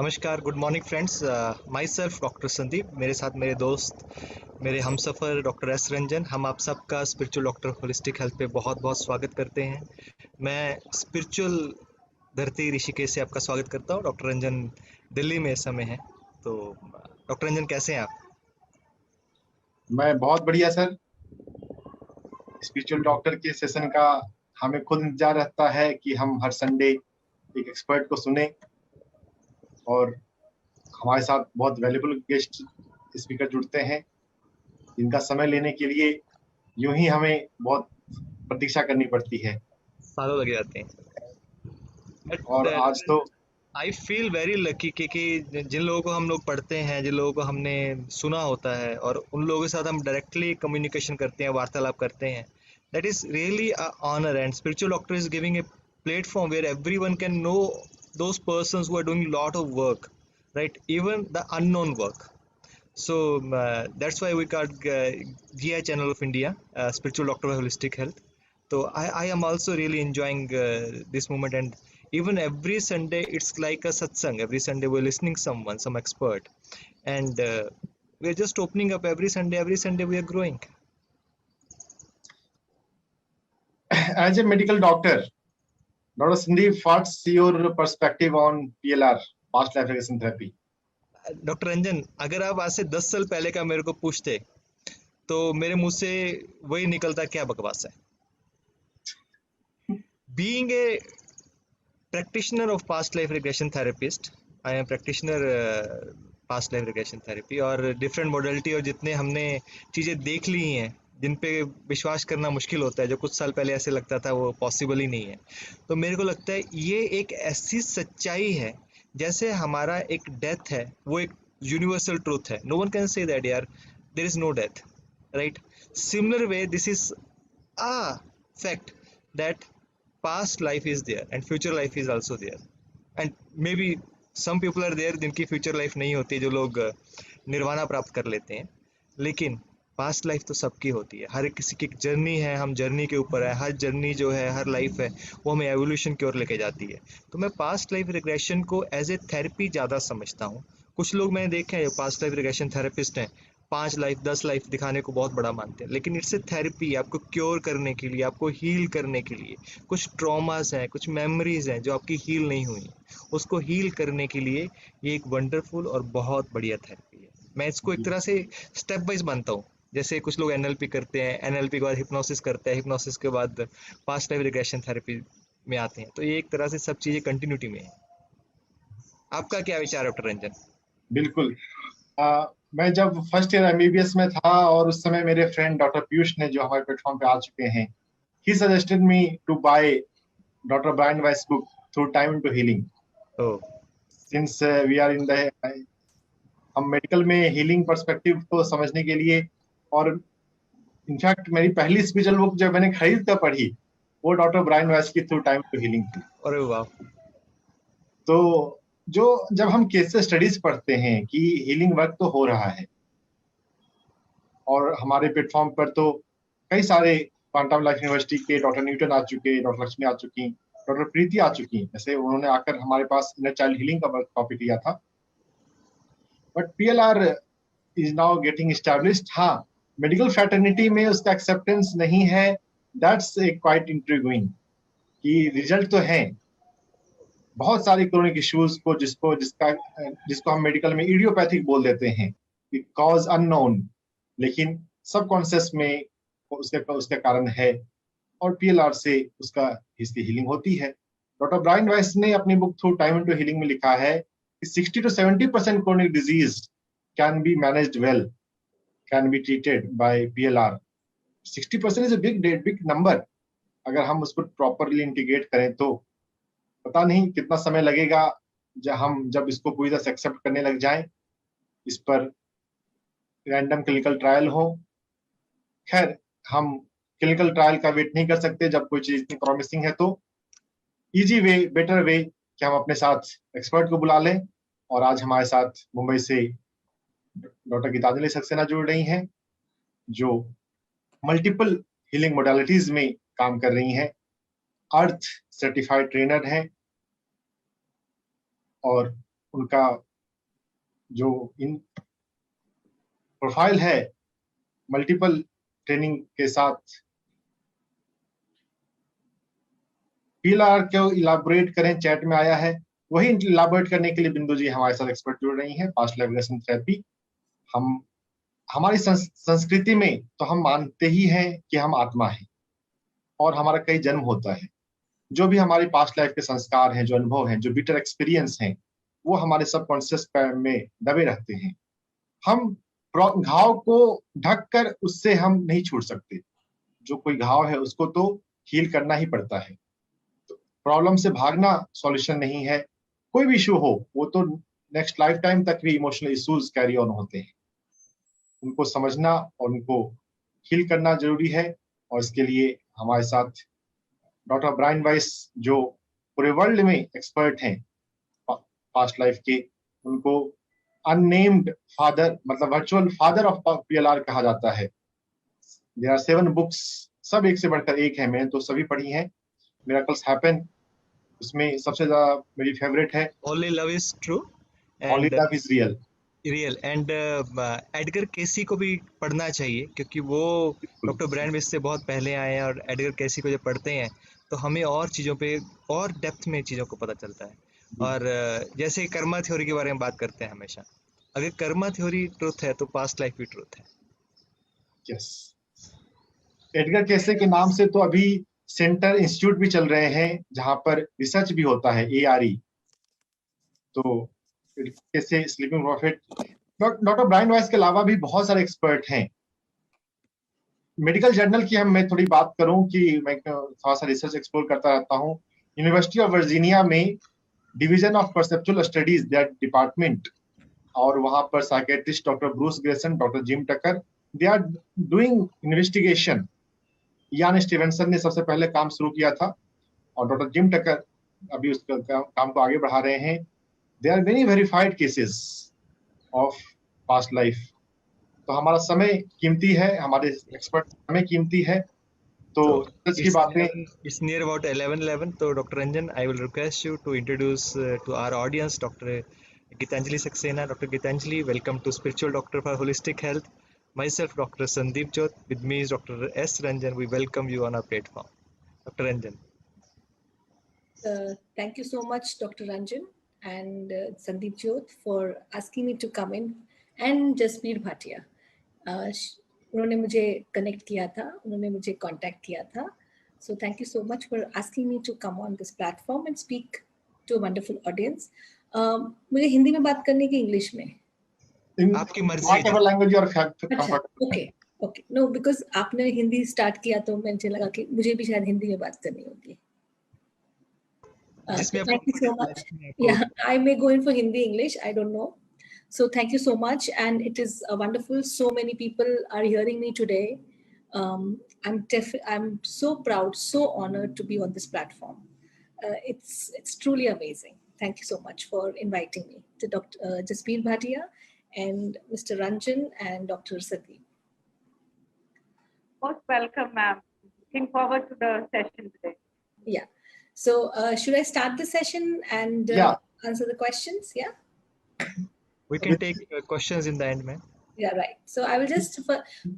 नमस्कार, good morning friends. My self doctor Sandeep, मेरे साथ मेरे दोस्त, मेरे हमसफ़र डॉक्टर एस रंजन। हम आप सबका स्पिरिचुअल डॉक्टर होलिस्टिक हेल्थ पे बहुत बहुत स्वागत करते हैं। मैं स्पिरिचुअल धरती ऋषिकेश से आपका स्वागत करता हूँ। डॉक्टर रंजन दिल्ली में इस समय है। तो डॉक्टर रंजन, कैसे हैं आप? मैं बहुत बढ़िया सर। स्पिरिचुअल डॉक्टर के सेशन का हमें खुद इंतजार रहता है कि हम हर संडे एक एक्सपर्ट को सुने और हमारे साथ बहुत वैल्यूबल गेस्ट स्पीकर जुड़ते हैं जिनका समय लेने के लिए यूं ही हमें बहुत प्रतीक्षा करनी पड़ती है। सालों लग जाते हैं। और आज तो आई फील वेरी लकी कि जिन लोगों को हम लोग पढ़ते हैं, जिन लोगों को हमने सुना होता है और उन लोगों के साथ हम डायरेक्टली कम्युनिकेशन करते हैं, वार्तालाप करते हैं, that is really a honour. And spiritual doctor is giving a platform where everyone can know those persons who are doing lot of work, right? Even the unknown work. So that's why we got GI channel of India, spiritual doctor of holistic health. So I am also really enjoying this moment. And even every Sunday it's like a satsang. Every Sunday we're listening someone, some expert, and we're just opening up every Sunday. Every Sunday we are growing. As a medical doctor Sandeep, what's your perspective on PLR, past life regression therapy? Doctor Ranjan, अगर आप आज से 10 साल पहले का मेरे को पूछते तो मेरे मुंह से वही निकलता, क्या बकवास है। Being a practitioner of past life regression therapist, I am practitioner past life regression therapy, और डिफरेंट मॉडलिटी और जितने हमने चीज़ें देख ली हैं जिन पे विश्वास करना मुश्किल होता है, जो कुछ साल पहले ऐसे लगता था वो पॉसिबल ही नहीं है, तो मेरे को लगता है ये एक ऐसी सच्चाई है जैसे हमारा एक डेथ है, वो एक यूनिवर्सल ट्रूथ है। No one can say that यार there is no death, right? Similar way this is a fact that past life is there and future life is also there, and maybe some people are there जिनकी future life नहीं होती, जो लोग निर्वाणा प्राप्त कर लेते हैं, लेकिन पास्ट लाइफ तो सबकी होती है। हर किसी की जर्नी है, हम जर्नी के ऊपर है। हर जर्नी जो है, हर लाइफ है, वो हमें एवोल्यूशन की ओर लेके जाती है। तो मैं पास्ट लाइफ रिग्रेशन को एज ए थेरेपी ज़्यादा समझता हूँ। कुछ लोग मैंने देखे हैं जो पास्ट लाइफ रिग्रेशन थेरेपिस्ट हैं, 5 लाइफ 10 लाइफ दिखाने को बहुत बड़ा मानते हैं, लेकिन इट्स ए थेरेपी। आपको क्योर करने के लिए, आपको हील करने के लिए, कुछ ट्रॉमास हैं, कुछ मेमोरीज हैं जो आपकी हील नहीं हुई, उसको हील करने के लिए ये एक वंडरफुल और बहुत बढ़िया थेरेपी है। मैं इसको एक तरह से स्टेप वाइज मानता हूँ। जैसे कुछ लोग NLP करते हैं, NLP के बाद हिप्नोसिस करते हैं, हिप्नोसिस के बाद पास्ट लाइफ रिग्रेशन थेरेपी में आते हैं, तो ये एक तरह से सब चीज़ें कंटिन्यूटी में है। आपका क्या विचार है डॉक्टर रंजन? बिल्कुल। मैं जब फर्स्ट ईयर MBBS में था और उस समय मेरे फ्रेंड डॉक्टर पीयूष ने, जो हमारे प्लेटफॉर्म पे आ चुके हैं, he suggested me to buy Dr. Brian Weiss book Through Time into Healing. Oh. Since we are in the हम मेडिकल में हीलिंग पर्सपेक्टिव को समझने के लिए, और इनफैक्ट मेरी पहली स्पिरिचुअल बुक जब मैंने खरीद कर पढ़ी वो डॉक्टर ब्रायन वैस की थ्रू टाइम टू हीलिंग थी। अरे वाह। तो जो जब हम केस स्टडीज पढ़ते हैं कि हीलिंग वर्क तो हो रहा है, और हमारे प्लेटफॉर्म पर तो कई सारे क्वांटम लाइफ यूनिवर्सिटी के डॉक्टर न्यूटन आ चुके, डॉक्टर लक्ष्मी आ चुकी, डॉक्टर प्रीति आ चुकी, जैसे उन्होंने आकर हमारे पास इनर चाइल्ड हीलिंग का टॉपिक लिया था। But PLR is now getting established. हाँ, मेडिकल फ्रेटर्निटी में उसका एक्सेप्टेंस नहीं है। दैट्स ए क्वाइट इंट्रिगिंग कि रिजल्ट तो है बहुत सारे क्रोनिक इश्यूज को, जिसको हम मेडिकल में इडियोपैथिक बोल देते हैं कि कॉज अननोन, लेकिन सबकॉन्शियस में उसके कारण है, और PLR से उसका इसकी हीलिंग होती है। डॉक्टर ब्रायन वाइस ने अपनी book through time into healing में लिखा है कि 60 to 70% chronic disease can be managed well, can be treated by PLR. 60% is a big number। अगर हम उसको प्रॉपरली इंटीग्रेट करें तो पता नहीं कितना समय लगेगा जब इसको पूरी तरह से एक्सेप्ट करने लग जाएं, इस पर रैंडम क्लिनिकल ट्रायल हो। खैर, हम क्लिनिकल ट्रायल का वेट नहीं कर सकते। जब कोई चीज इतनी प्रॉमिसिंग है तो इजी वे, बेटर वे कि हम अपने साथ एक्सपर्ट को बुला लें। और आज हमारे साथ मुंबई से डॉक्टर गीतांजलि सक्सेना जुड़ रही हैं, जो मल्टीपल हीलिंग मोडालिटीज में काम कर रही हैं, अर्थ सर्टिफाइड ट्रेनर हैं, और उनका जो इन प्रोफाइल है मल्टीपल ट्रेनिंग के साथ पीएलआर को इलाबोरेट करें चैट में आया है, वही इलाबोरेट करने के लिए बिंदु जी हमारे साथ एक्सपर्ट जुड़ रही हैं। पास्ट लाइफ रिग्रेशन थेरेपी, हम हमारी संस्कृति में तो हम मानते ही हैं कि हम आत्मा हैं और हमारा कई जन्म होता है। जो भी हमारी पास्ट लाइफ के संस्कार हैं, जो अनुभव हैं, जो बिटर एक्सपीरियंस हैं, वो हमारे सबकॉन्शियस में दबे रहते हैं। हम घाव को ढककर उससे हम नहीं छूट सकते। जो कोई घाव है उसको तो हील करना ही पड़ता है। प्रॉब्लम से भागना सॉल्यूशन नहीं है। कोई भी इशू हो वो तो नेक्स्ट लाइफ टाइम तक भी इमोशनल इश्यूज कैरी ऑन होते हैं। उनको समझना और उनको हील करना जरूरी है। और इसके लिए हमारे साथ डॉक्टर ब्रायन वाइस, जो पूरे वर्ल्ड में एक्सपर्ट हैं पास्ट लाइफ के, उनको अननेम्ड फादर, मतलब वर्चुअल फादर ऑफ पीएलआर कहा जाता है। देयर आर 7 बुक्स, सब एक से बढ़कर एक है। मैंने तो सभी पढ़ी हैं। मिरेकल्स हैपन, उसमें सबसे ज्यादा मेरी फेवरेट है only love is true only and love is real. Real and Edgar Cayce को भी पढ़ना चाहिए, क्योंकि वो डॉक्टर ब्रायन विस से बहुत पहले आए हैं, और एडगर केसी को जब पढ़ते हैं तो हमें और चीज़ों पे और डेप्थ में चीज़ों को पता चलता है। और जैसे कर्मा थ्योरी के बारे में बात करते हैं हमेशा, अगर कर्मा थ्योरी ट्रुथ है तो पास्ट लाइफ भी ट्रुथ है। यस, एडगर केसे के नाम से तो अभी सेंटर इंस्टीट्यूट भी चल रहे हैं जहां पर रिसर्च भी होता है, ARE। तो कैसे sleeping prophet, doctor Brian Weiss के अलावा भी बहुत सारे एक्सपर्ट हैं। मेडिकल जर्नल की मैं थोड़ी बात करूं कि मैं थोड़ा सा रिसर्च एक्सप्लोर करता रहता हूं। यूनिवर्सिटी ऑफ वर्जीनिया में division of perceptual studies, that department, और वहां पर psychiatrist doctor Bruce Greyson, doctor Jim Tucker, they are doing investigation. Ian Stevenson ने सबसे पहले काम शुरू किया था और डॉक्टर जिम टकर अभी उस काम को आगे बढ़ा रहे हैं। They are very verified cases of past life. तो हमारा समय कीमती है, हमारे एक्सपर्ट समय कीमती है। तो सच की बातें। It's near about 11:11. So, Dr. Ranjan, I will request you to introduce to our audience Dr. Gitanjali Saxena. Dr. Gitanjali, welcome to Spiritual Doctor for Holistic Health. Myself, Dr. Sandeep Jyot. With me is Dr. S. Ranjan. We welcome you on our platform. Dr. Ranjan. Thank you so much, Dr. Ranjan and Sandeep Jyot, for asking me to come in, and Jasbir Bhatia. उन्होंने मुझे connect किया था, उन्होंने मुझे contact किया था. So thank you so much for asking me to come on this platform and speak to a wonderful audience. मुझे हिंदी में बात करने की इंग्लिश में? आपकी मर्जी है. Whatever language you are अच्छा, okay. No, because आपने हिंदी स्टार्ट किया तो मुझे लगा कि मुझे भी शायद हिंदी में बात करनी होगी. Thank you so much. Yeah, I may go in for Hindi, English, I don't know. So thank you so much, and it is wonderful. So many people are hearing me today. I'm so proud, so honored to be on this platform. It's truly amazing. Thank you so much for inviting me, to Dr. Jasbir Bhatia and Mr. Ranjan and Dr. Sandeep. Most welcome, ma'am. Looking forward to the session today. Yeah. So should I start the session and answer the questions? Yeah. We can take questions in the end, ma'am. Yeah, right. So I will just,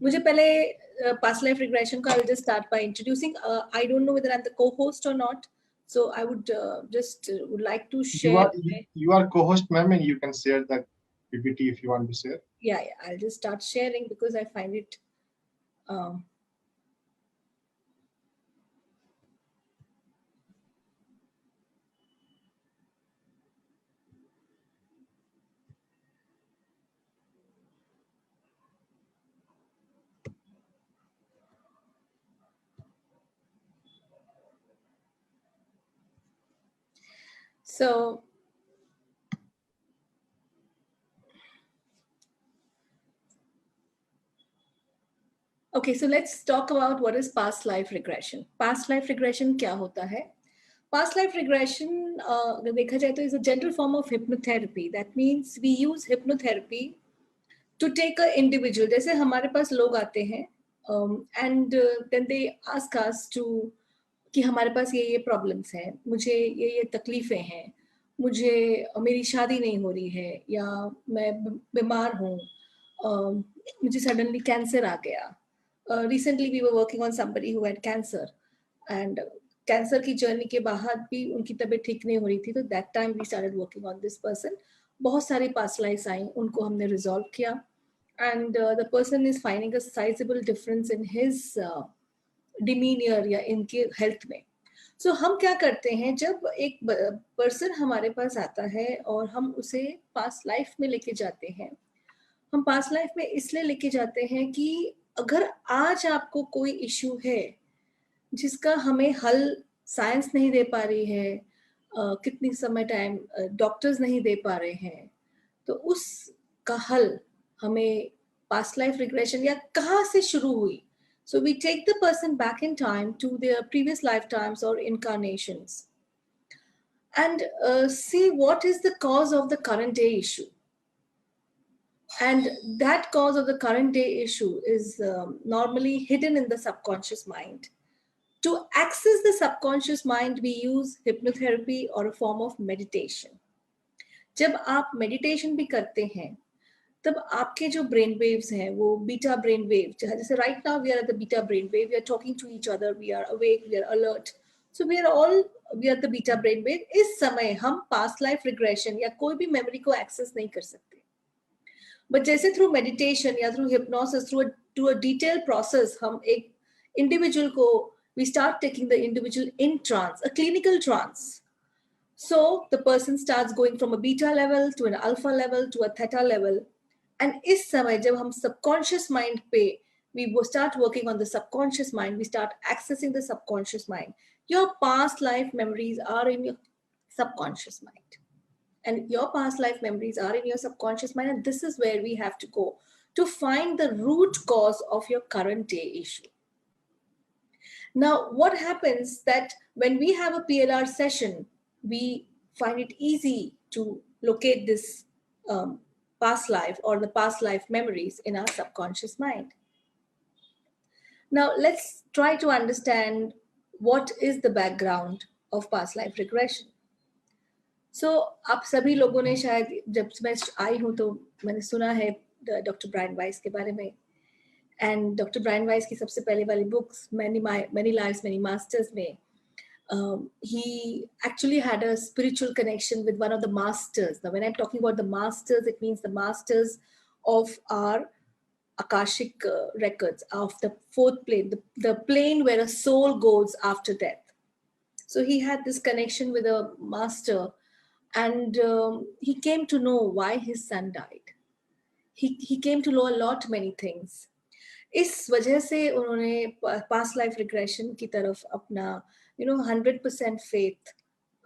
मुझे पहले past life regression को I will just start by introducing. I don't know whether I'm the co-host or not. So I would would like to share. You are co-host, ma'am, and you can share that PPT if you want to share. Yeah, I'll just start sharing because I find it. So, okay, so let's talk about what is past life regression. Past life regression क्या होता है? Past life regression, अगर देखा जाए तो is a general form of hypnotherapy. That means we use hypnotherapy to take an individual. जैसे हमारे पास लोग आते हैं and then they ask us to कि हमारे पास ये problems हैं, मुझे ये तकलीफें हैं, मुझे मेरी शादी नहीं हो रही है, या मैं बीमार हूँ, मुझे सडनली कैंसर आ गया. Recently we were working on somebody who had cancer, and cancer की जर्नी के बाद भी उनकी तबीयत ठीक नहीं हो रही थी, तो that time we started working on this person. बहुत सारी पास्ट लाइफ्स आई, उनको हमने रिजॉल्व किया, and the person is finding a sizeable difference in his demeanour या इनके हेल्थ में. सो हम क्या करते हैं, जब एक पर्सन हमारे पास आता है और हम उसे पास्ट लाइफ में लेके जाते हैं, हम पास्ट लाइफ में इसलिए लेके जाते हैं कि अगर आज आपको कोई इश्यू है जिसका हमें हल साइंस नहीं दे पा रही है, कितनी समय टाइम डॉक्टर्स नहीं दे पा रहे हैं, तो उसका हल हमें पास्ट लाइफ रिग्रेशन या कहाँ से शुरू हुई. So we take the person back in time to their previous lifetimes or incarnations and see what is the cause of the current day issue. And that cause of the current day issue is normally hidden in the subconscious mind. To access the subconscious mind, we use hypnotherapy or a form of meditation. जब आप meditation भी करते हैं, तब आपके जो brain waves हैं वो बीटा ब्रेन वेव, जैसे right now we are at the beta brain wave, we are talking to each other, we are awake, we are alert, so we are the beta brain wave. इस समय हम past life regression या कोई भी memory को access नहीं कर सकते, बट जैसे थ्रू मेडिटेशन या through hypnosis, through a detail process, हम एक इंडिविजुअल को, we start taking the individual in trance, a clinical trance. So the person starts going from a beta level to an alpha level to a theta level. And इस समय जब हम subconscious mind पे, we start working on the subconscious mind, we start accessing the subconscious mind. Your past life memories are in your subconscious mind. And your past life memories are in your subconscious mind. And this is where we have to go to find the root cause of your current day issue. Now, what happens that when we have a PLR session, we find it easy to locate this past life or the past life memories in our subconscious mind. Now, let's try to understand what is the background of past life regression. So, आप सभी लोगों ने शायद, जब मैं आई हूँ तो मैंने सुना है डॉक्टर ब्रायन वाइस के बारे में. एंड डॉक्टर ब्रायन वाइस की सबसे पहले वाली books many lives many masters में he actually had a spiritual connection with one of the masters. Now when I'm talking about the masters, it means the masters of our Akashic records, of the fourth plane, the plane where a soul goes after death. So he had this connection with a master, and he came to know why his son died. He came to know a lot many things. इस वजह से उन्होंने past life regression की तरफ अपना 100% faith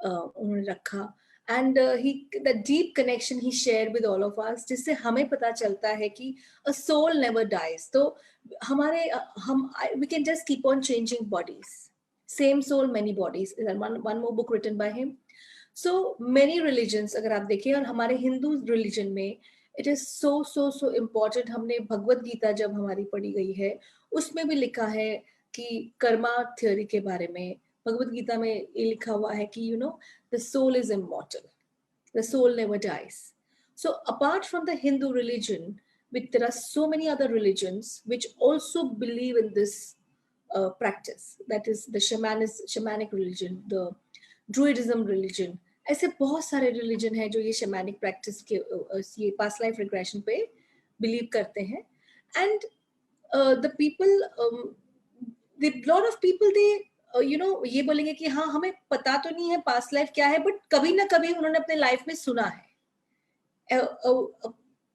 उन्होंने रखा, and the deep connection he share with all of us, जिससे हमें पता चलता है कि अ सोल नेवर डाइज. तो हमारे we can just keep on changing bodies, same soul many bodies, one more book written by him. So many religions अगर आप देखिए, और हमारे हिंदू रिलीजन में इट इज सो इम्पॉर्टेंट. हमने भगवत गीता जब हमारी पढ़ी गई है, उसमें भी लिखा है कि कर्मा थ्योरी के बारे में. भगवत गीता में ये लिखा हुआ है कि the soul is immortal, the soul never dies. So apart from the Hindu religion, there are so many other religions which also believe in this practice, that is the shamanic religion, the druidism religion. ऐसे बहुत सारे religion है जो ये शैमानिक practice के ये past life regression पे believe करते हैं. And the people, the lot of people, they ये बोलेंगे कि हाँ हमें पता तो नहीं है पास्ट लाइफ क्या है, बट कभी ना कभी उन्होंने अपने लाइफ में सुना है.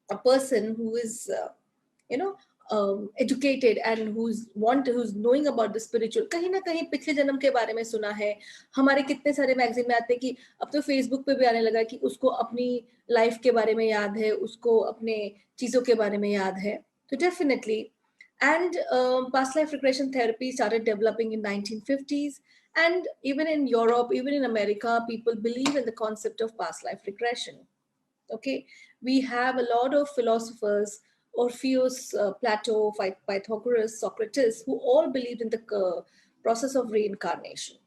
A person who is educated and who's knowing about the spiritual, कहीं ना कहीं पिछले जन्म के बारे में सुना है. हमारे कितने सारे मैगजीन में आते हैं कि अब तो फेसबुक पे भी आने लगा कि उसको अपनी लाइफ के बारे में याद है, उसको अपने चीजों के बारे में याद है. तो definitely, and past life regression therapy started developing in 1950s, and even in Europe, even in America, people believe in the concept of past life regression. Okay, we have a lot of philosophers, Orpheus, Plato, Pythagoras, Socrates, who all believed in the process of reincarnation.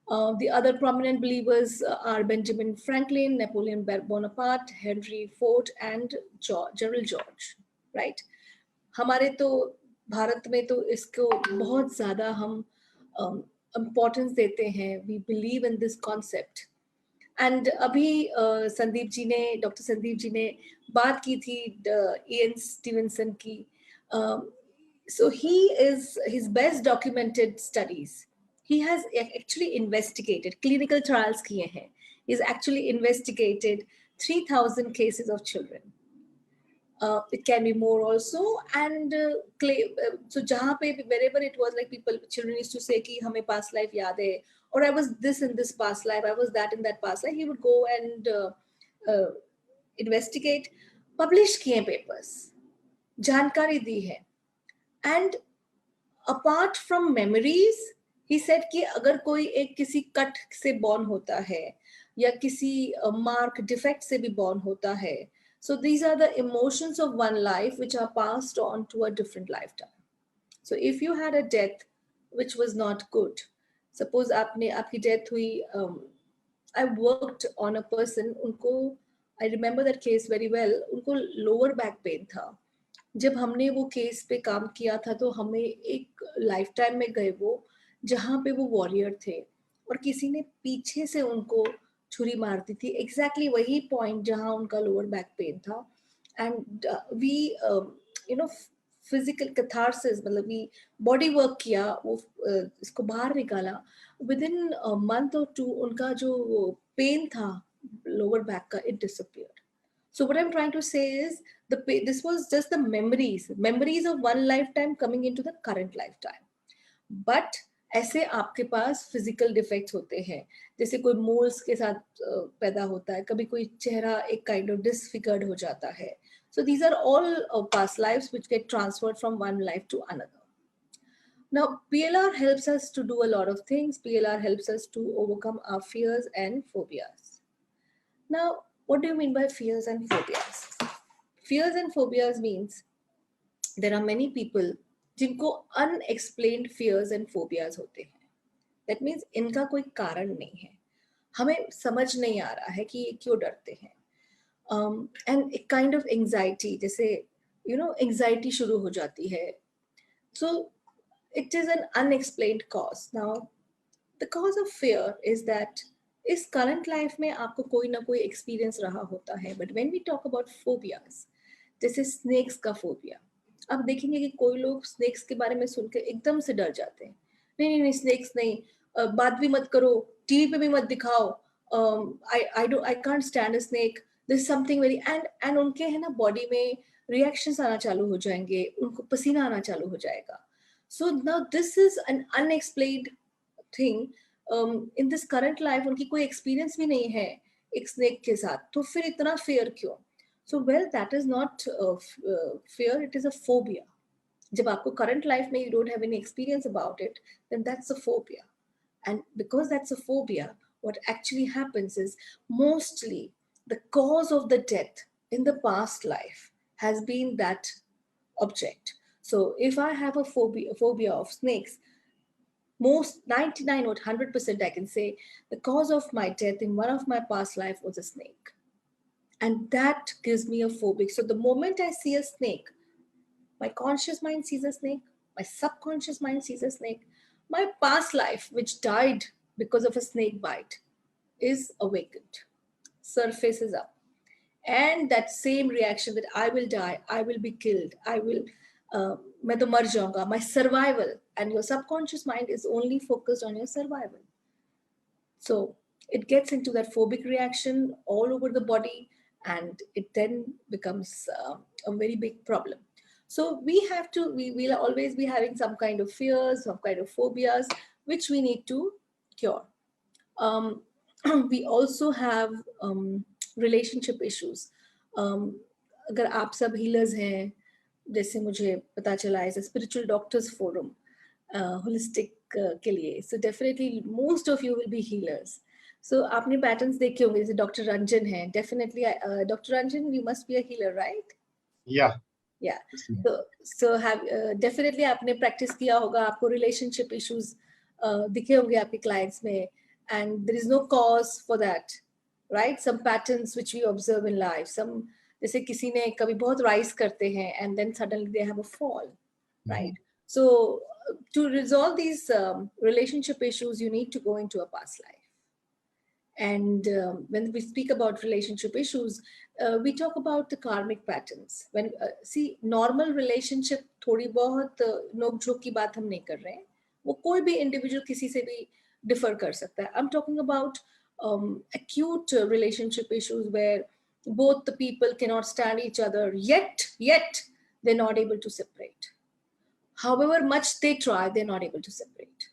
The other prominent believers are Benjamin Franklin, Napoleon Bonaparte, Henry Ford, and General George, right? हमारे तो भारत में तो इसको बहुत ज़्यादा हम importance देते हैं. We believe in this concept. And अभी संदीप जी ने, डॉक्टर संदीप जी ने बात की थी Ian Stevenson की. So his best documented studies. He has actually investigated, clinical trials kiye hain. He's actually investigated 3,000 cases of children. It can be more also, and so jahan pe wherever it was, like children used to say ki hame past life yaad hai, or I was this in this past life, I was that in that past life. He would go and investigate, publish kiye papers, jankari di hai. And apart from memories, he said कि अगर कोई एक किसी cut से born होता है या किसी mark defect से भी born होता है, so these are the emotions of one life which are passed on to a different lifetime. So if you had a death which was not good, suppose आपकी death हुई, I worked on a person, उनको, I remember that case very well, उनको lower back pain था. जब हमने वो case पे काम किया था तो हमें एक लाइफ टाइम में गए वो, जहाँ पे वो वॉरियर थे और किसी ने पीछे से उनको छुरी मार दी थी, एग्जैक्टली वही पॉइंट जहाँ उनका लोअर बैक पेन था. एंड वी फिजिकल कैथारसिस, मतलब वी बॉडी वर्क किया, वो इसको बाहर निकाला. विद इन मंथ और 2 उनका जो पेन था लोअर बैक का, it disappeared. So what I'm trying to say is this was just the memories of one lifetime coming into the current lifetime. But ऐसे आपके पास physical defects होते हैं, जैसे कोई moles के साथ पैदा होता है, कभी कोई चेहरा एक kind of disfigured हो जाता है. So these are all past lives which get transferred from one life to another. Now PLR helps us to do a lot of things. PLR helps us to overcome our fears and phobias. Now, what do you mean by fears and phobias? Fears and phobias means there are many people जिनको unexplained fears and phobias होते हैं. That means इनका कोई कारण नहीं है, हमें समझ नहीं आ रहा है कि ये क्यों डरते हैं. And a kind of anxiety, जैसे anxiety शुरू हो जाती है. So it is an unexplained cause. Now, the cause of fear is that इस करंट लाइफ में आपको कोई ना कोई एक्सपीरियंस रहा होता है. But when we talk about phobias, जैसे स्नेक्स का फोबिया, आप देखेंगे कि कोई लोग स्नेक्स के बारे में सुनकर एकदम से डर जाते हैं. नहीं स्नेक्स नहीं, बात भी मत करो, टीवी पे भी मत दिखाओ, I can't stand a snake, this is something very, and उनके है ना बॉडी में रिएक्शंस आना चालू हो जाएंगे, उनको पसीना आना चालू हो जाएगा. So now this is an unexplained thing. In this current life उनकी कोई एक्सपीरियंस भी नहीं है एक स्नेक के साथ, तो फिर इतना फेयर क्यों? So well, that is not fear, it is a phobia. जब आपको करंट लाइफ में you don't have any experience about it, then that's a phobia. And because that's a phobia, what actually happens is mostly the cause of the death in the past life has been that object. So if I have a phobia of snakes, most 99 or 100% I can say the cause of my death in one of my past life was a snake, and that gives me a phobia. So the moment I see a snake, my conscious mind sees a snake, my subconscious mind sees a snake, my past life which died because of a snake bite is awakened, surfaces up, and that same reaction that I will die, I will be killed, I will मैं तो मर जाऊंगा, my survival, and your subconscious mind is only focused on your survival. So it gets into that phobic reaction all over the body, and it then becomes a very big problem. So we will always be having some kind of fears, some kind of phobias, which we need to cure. We also have relationship issues. अगर आप सब healers हैं, जैसे मुझे पता चला है, spiritual doctors forum holistic के लिए, so definitely most of you will be healers. So आपने पैटर्न्स देखे होंगे, जैसे डॉक्टर रंजन है, definitely doctor Ranjan, you must be a healer, right? या सो हैव डेफिनेटली आपने प्रैक्टिस किया होगा, आपको रिलेशनशिप इश्यूज दिखे होंगे आपके क्लाइंट्स में, and there is no cause for that, right? Some patterns which we observe in life, some जैसे किसी ने कभी बहुत rise करते हैं and then suddenly they have a fall, right? So to resolve these relationship issues, you need to go into a past life. And when we speak about relationship issues, we talk about the karmic patterns. When see, normal relationship थोड़ी बहुत नोक झोंक की बात हम नहीं कर रहे हैं, वो कोई भी इंडिविजुअल किसी से भी डिफर कर सकता है. I'm talking about acute relationship issues where both the people cannot stand each other, yet they're not able to separate. However much they try, they're not able to separate.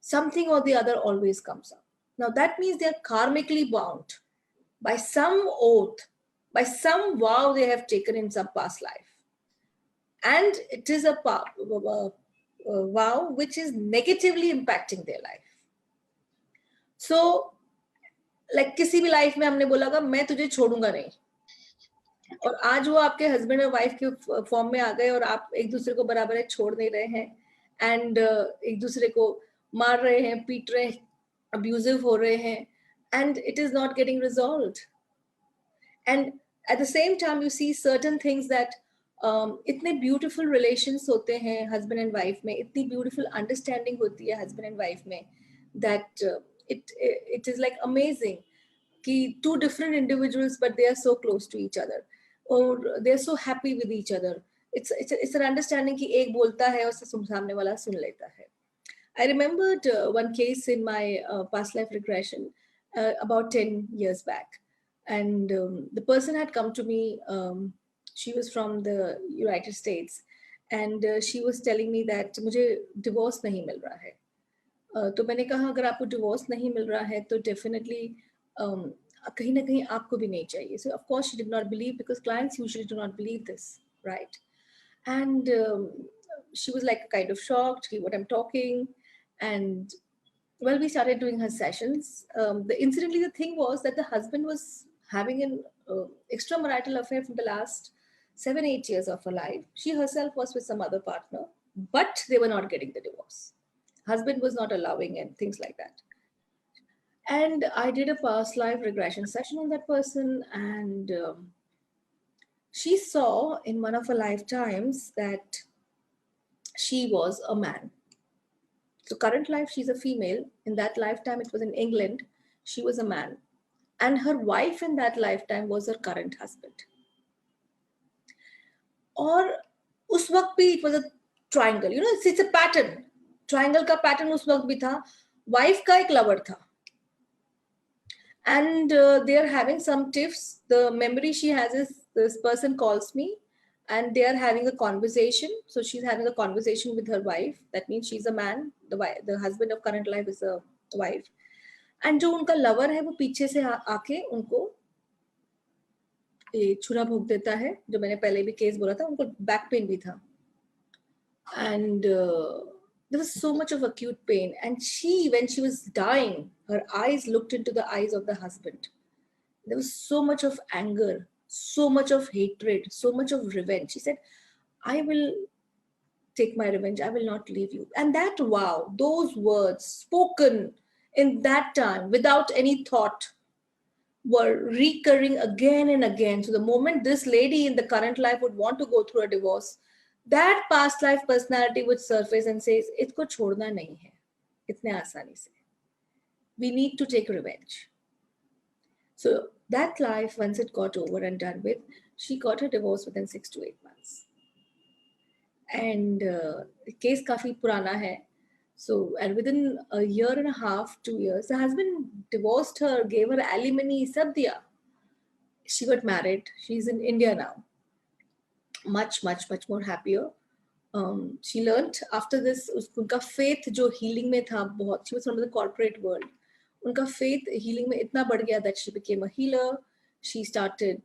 Something or the other always comes up. Now that means they're karmically bound by some oath, by some vow they have taken in some past life. And it is a vow which is negatively impacting their life. So, like किसी भी life में हमने बोला था मैं तुझे छोड़ूंगा नहीं, और आज वो आपके हस्बैंड और वाइफ के फॉर्म में आ गए और आप एक दूसरे को बराबर छोड़ नहीं रहे हैं, एंड एक दूसरे को मार रहे हैं, पीट रहे हैं, abusive हो रहे हैं, and it is not getting resolved. And at the same time you see certain things that इतने beautiful relations होते हैं husband and wife में, इतनी beautiful understanding होती है husband and wife में, that it is like amazing कि two different individuals but they are so close to each other, or they are so happy with each other. It's an understanding कि एक बोलता है और सामने वाला सुन लेता है. I remembered one case in my past life regression about 10 years back. And the person had come to me, she was from the United States, and she was telling me that मुझे divorce नहीं मिल रहा है. तो मैंने कहा अगर आपको divorce नहीं मिल रहा है तो definitely कहीं ना कहीं आपको भी नहीं चाहिए. So of course she did not believe, because clients usually do not believe this, right? And she was like kind of shocked what I'm talking. And well, we started doing her sessions. Incidentally, the thing was that the husband was having an extramarital affair from the last 7-8 years of her life. She herself was with some other partner, but they were not getting the divorce. Husband was not allowing and things like that. And I did a past life regression session on that person, and she saw in one of her lifetimes that she was a man. So current life, she's a female. In that lifetime, it was in England. She was a man. And her wife in that lifetime was her current husband. Or उस वक्त भी it was a triangle. You know, it's a pattern. Triangle का pattern उस वक्त भी था. Wife का एक lover था. And they are having some tiffs. The memory she has is this person calls me, and they are having a conversation. So she's having a conversation with her wife. That means she's a man. The husband of current life is a wife. And जो उनका lover है वो पीछे से आके उनको ये छुरा भोग देता है. जो मैंने पहले भी केस बोला था, उनको बैक पेन भी था. And there was so much of acute pain. And she, when she was dying, her eyes looked into the eyes of the husband. There was so much of anger, so much of hatred, so much of revenge. She said, I will take my revenge. I will not leave you. And that vow, those words spoken in that time without any thought were recurring again and again. So the moment this lady in the current life would want to go through a divorce, that past life personality would surface and says, इसको छोड़ना नहीं है इतने आसानी से. We need to take revenge. So that life, once it got over and done with, she got her divorce within 6 to 8 months. And case काफी पुराना है. So, and within a year and a half, 2 years, the husband divorced her, gave her alimony, सब दिया. She got married. She's in India now. Much more happier. She learned after this, उनका faith जो healing में था बहुत. She was from the corporate world. उनका faith healing में इतना बढ़ गया that she became a healer. She started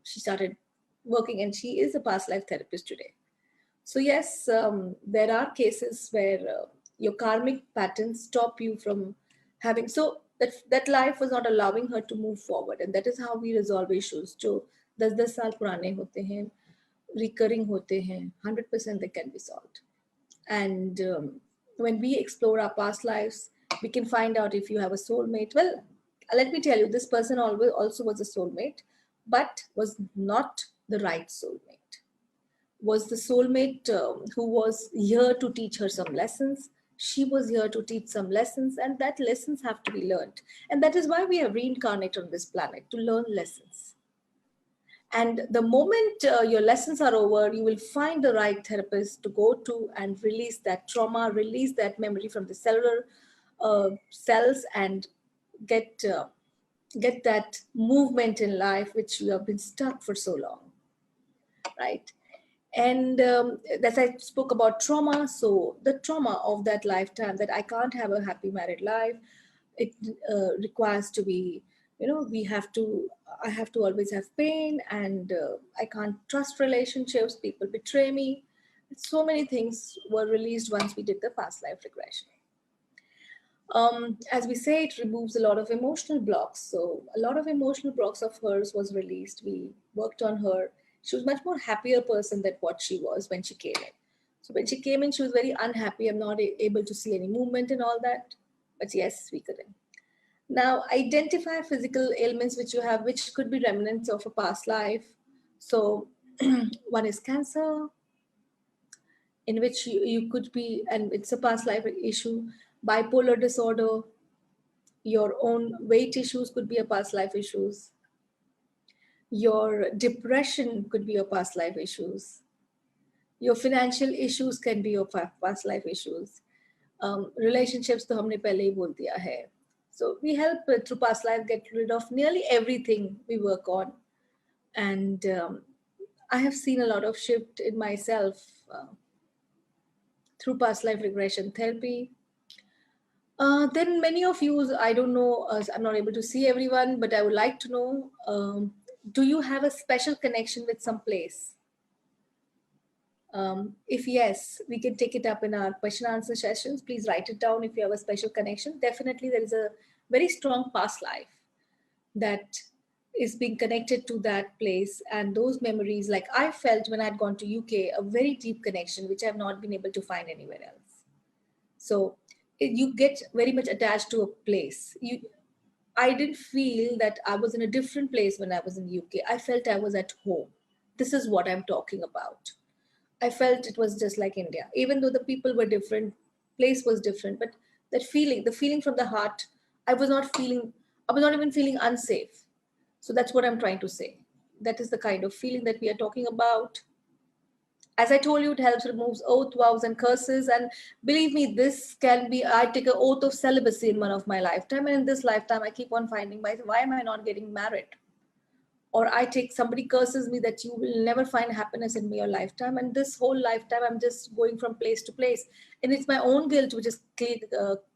she started working, and she is a past life therapist today. So yes, there are cases where your karmic patterns stop you from having, so that life was not allowing her to move forward, and that is how we resolve issues. जो 10-10 साल पुराने होते हैं, recurring होते हैं, 100% they can be solved. And when we explore our past lives, We can find out if you have a soulmate. Well, let me tell you, this person always also was a soulmate, but was not the right soulmate. Was the soulmate who was here to teach her some lessons. She was here to teach some lessons, and that lessons have to be learned. And that is why we have reincarnated on this planet, to learn lessons. And the moment your lessons are over, you will find the right therapist to go to and release that trauma, release that memory from the cellular cells, and get that movement in life which you have been stuck for so long, right? And as I spoke about trauma, so the trauma of that lifetime, that I can't have a happy married life, it requires to be, I have to always have pain, and I can't trust relationships, people betray me. So many things were released once we did the past life regression. As we say, it removes a lot of emotional blocks. So a lot of emotional blocks of hers was released. We worked on her. She was much more happier person than what she was when she came in. So when she came in, she was very unhappy. I'm not able to see any movement and all that. But yes, we couldn't. Now, identify physical ailments which you have, which could be remnants of a past life. So one is cancer, in which you could be, and it's a past life issue. Bipolar disorder, your own weight issues could be a past life issues. Your depression could be your past life issues. Your financial issues can be your past life issues. Relationships to हमने पहले ही बोल दिया है. So we help through past life get rid of nearly everything we work on. And I have seen a lot of shift in myself through past life regression therapy. Then many of you, I don't know, I'm not able to see everyone, but I would like to know, do you have a special connection with some place? If yes, we can take it up in our question answer sessions. Please write it down if you have a special connection. Definitely there is a very strong past life that is being connected to that place, and those memories, like I felt when I'd gone to UK, a very deep connection which I've not been able to find anywhere else. So you get very much attached to a place. I didn't feel that I was in a different place when I was in UK. I felt I was at home. This is what I'm talking about. I felt it was just like India, even though the people were different, place was different, but that feeling, the feeling from the heart, I was not even feeling unsafe. So that's what I'm trying to say. That is the kind of feeling that we are talking about. As I told you, it helps removes oath, vows, and curses. And believe me, this can be, I take an oath of celibacy in one of my lifetime. And in this lifetime, I keep on finding myself, why am I not getting married? Or I take, somebody curses me that you will never find happiness in your lifetime. And this whole lifetime, I'm just going from place to place. And it's my own guilt which is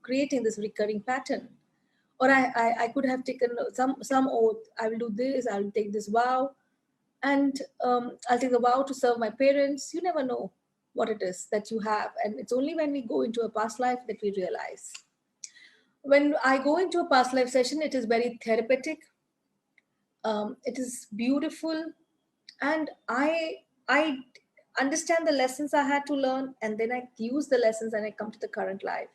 creating this recurring pattern. Or I could have taken some oath, I will do this, I will take this vow. And I'll take the vow to serve my parents. You never know what it is that you have. And it's only when we go into a past life that we realize. When I go into a past life session, it is very therapeutic. It is beautiful. And I understand the lessons I had to learn, and then I use the lessons and I come to the current life.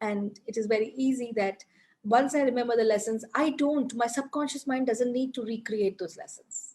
And it is very easy that once I remember the lessons, my subconscious mind doesn't need to recreate those lessons.